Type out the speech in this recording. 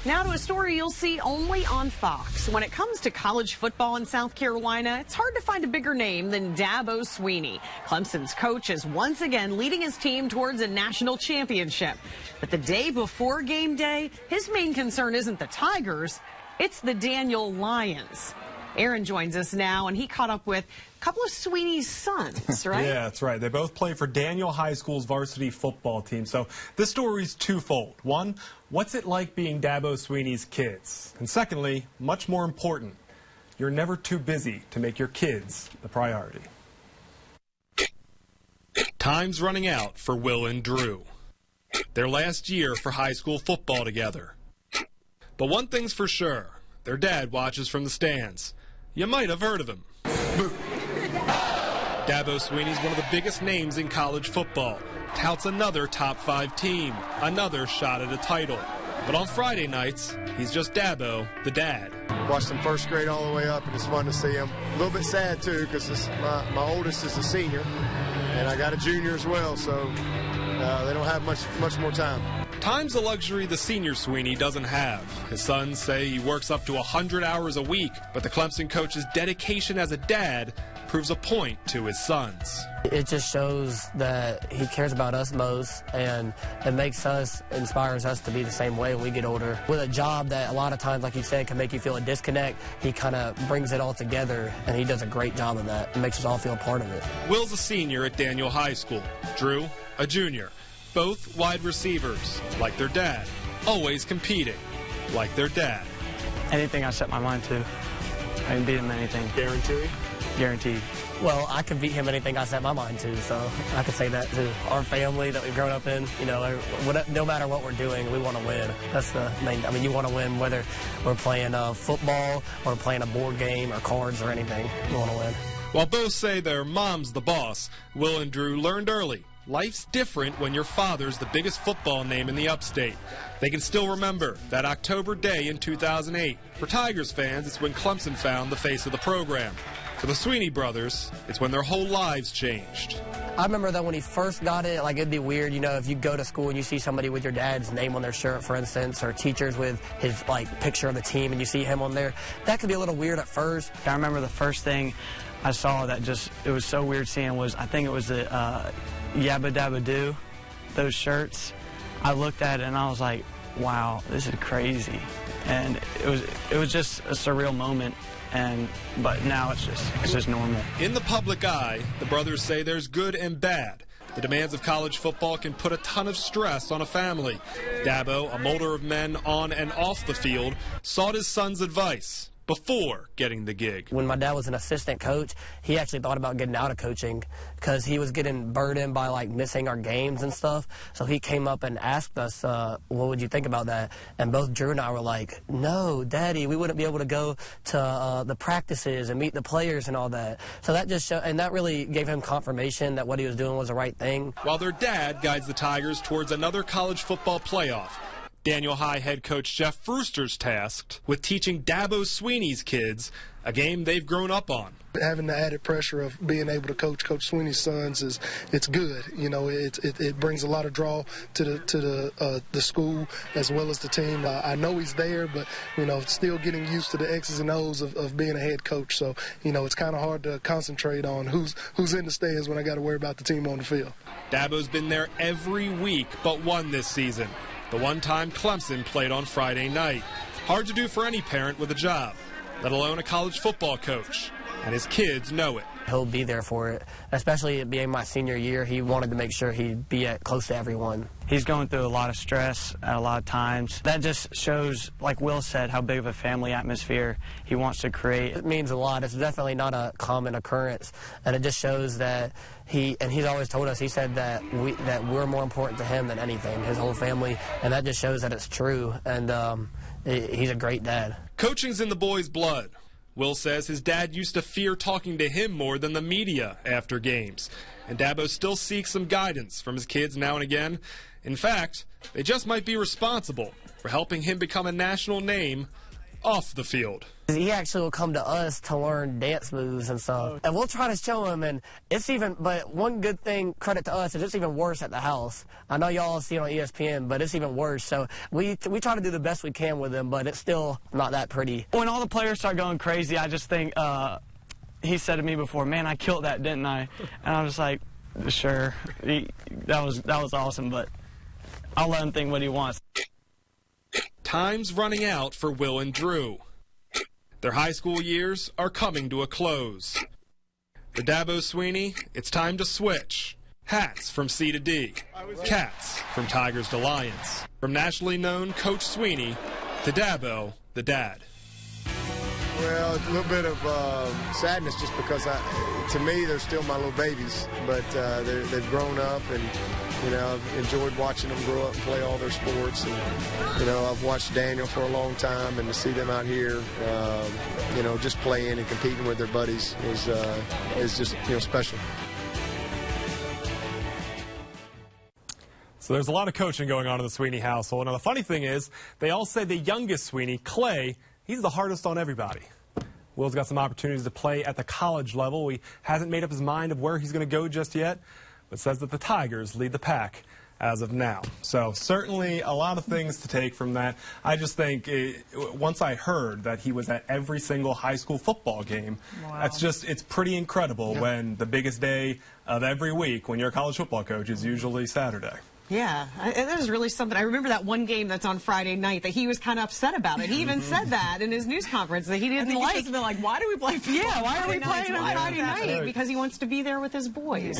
Now to a story you'll see only on Fox. When it comes to college football in South Carolina, it's hard to find a bigger name than Dabo Pkg. Clemson's coach is once again leading his team towards a national championship. But the day before game day, his main concern isn't the Tigers, it's the Daniel Lions. Aaron joins us now, and he caught up with a couple of Sweeney's sons, right? Yeah, that's right. They both play for Daniel High School's varsity football team. So this story's twofold. One, what's it like being Dabo Sweeney's kids? And secondly, much more important, you're never too busy to make your kids the priority. Time's running out for Will and Drew. Their last year for high school football together. But one thing's for sure, their dad watches from the stands. You might have heard of him. Dabo Sweeney's one of the biggest names in college football. Touts another top 5 team, another shot at a title. But on Friday nights, he's just Dabo, the dad. Watched him first grade all the way up, and it's fun to see him. A little bit sad, too, because my oldest is a senior, and I got a junior as well, so they don't have much more time. Time's a luxury the senior Sweeney doesn't have. His sons say he works up to 100 hours a week, but the Clemson coach's dedication as a dad proves a point to his sons. It just shows that he cares about us most, and it inspires us to be the same way when we get older. With a job that a lot of times, like you said, can make you feel a disconnect, he kind of brings it all together, and he does a great job of that. It makes us all feel a part of it. Will's a senior at Daniel High School. Drew, a junior. Both wide receivers, like their dad. Always competing, like their dad. Anything I set my mind to, I can beat him in anything. Guaranteed? Guaranteed. Well, I can beat him anything I set my mind to, so I could say that too. Our family that we've grown up in, you know, no matter what we're doing, we want to win. That's the main. I mean, you want to win whether we're playing football or playing a board game or cards or anything. You want to win. While both say their mom's the boss, Will and Drew learned early. Life's different when your father's the biggest football name in the upstate. They can still remember that October day in 2008. For Tigers fans, it's when Clemson found the face of the program. For the Sweeney brothers, it's when their whole lives changed. I remember that when he first got it, like, it'd be weird, you know, if you go to school and you see somebody with your dad's name on their shirt, for instance, or teachers with his, like, picture of the team and you see him on there, that could be a little weird at first. I remember the first thing I saw that it was so weird seeing was, I think it was the Yabba Dabba Doo, those shirts. I looked at it and I was like, wow, this is crazy. And it was just a surreal moment. But now it's just normal. In the public eye, the brothers say there's good and bad. The demands of college football can put a ton of stress on a family. Dabo, a molder of men on and off the field, sought his son's advice before getting the gig. When my dad was an assistant coach, he actually thought about getting out of coaching because he was getting burdened by, like, missing our games and stuff. So he came up and asked us, what would you think about that? And both Drew and I were like, no, Daddy, we wouldn't be able to go to the practices and meet the players and all that. So that just showed, and that really gave him confirmation that what he was doing was the right thing. While their dad guides the Tigers towards another college football playoff, Daniel High head coach Jeff Brewster's tasked with teaching Dabo Sweeney's kids a game they've grown up on. Having the added pressure of being able to coach Sweeney's sons it's good. You know, it brings a lot of draw to the school as well as the team. I know he's there, but you know, still getting used to the X's and O's of being a head coach. So you know, it's kind of hard to concentrate on who's in the stands when I got to worry about the team on the field. Dabo's been there every week but one this season. The one time Clemson played on Friday night. Hard to do for any parent with a job, let alone a college football coach. And his kids know it. He'll be there for it. Especially it being my senior year, he wanted to make sure he'd be close to everyone. He's going through a lot of stress at a lot of times. That just shows, like Will said, how big of a family atmosphere he wants to create. It means a lot. It's definitely not a common occurrence. And it just shows that he's always told us, he said that we're more important to him than anything, his whole family. And that just shows that it's true. And he's a great dad. Coaching's in the boys' blood. Will says his dad used to fear talking to him more than the media after games. And Dabo still seeks some guidance from his kids now and again. In fact, they just might be responsible for helping him become a national name off the field. He actually will come to us to learn dance moves and stuff. And we'll try to show him, and it's even, but one good thing, credit to us, is it's even worse at the house. I know y'all see it on ESPN, but it's even worse. So we try to do the best we can with him, but it's still not that pretty. When all the players start going crazy, I just think, he said to me before, man, I killed that, didn't I? And I was like, sure. That was awesome, but I'll let him think what he wants. Time's running out for Will and Drew. Their high school years are coming to a close. For Dabo Sweeney, it's time to switch. Hats from C to D. Cats from Tigers to Lions. From nationally known Coach Sweeney to Dabo, the dad. Well, a little bit of sadness just because, to me, they're still my little babies. But they've grown up, and, you know, I've enjoyed watching them grow up and play all their sports. And, you know, I've watched Daniel for a long time, and to see them out here, you know, just playing and competing with their buddies is just, you know, special. So there's a lot of coaching going on in the Sweeney household. Now, the funny thing is, they all say the youngest Sweeney, Clay, he's the hardest on everybody. Will's got some opportunities to play at the college level. He hasn't made up his mind of where he's going to go just yet, but says that the Tigers lead the pack as of now. So certainly a lot of things to take from that. I just think once I heard that he was at every single high school football game, it's pretty incredible when the biggest day of every week when you're a college football coach is usually Saturday. Yeah, that is really something. I remember that one game that's on Friday night that he was kind of upset about it. He even said that in his news conference that he didn't like. He should have been like, why do we play football? Yeah, why are we playing on Friday night? night? Because he wants to be there with his boys.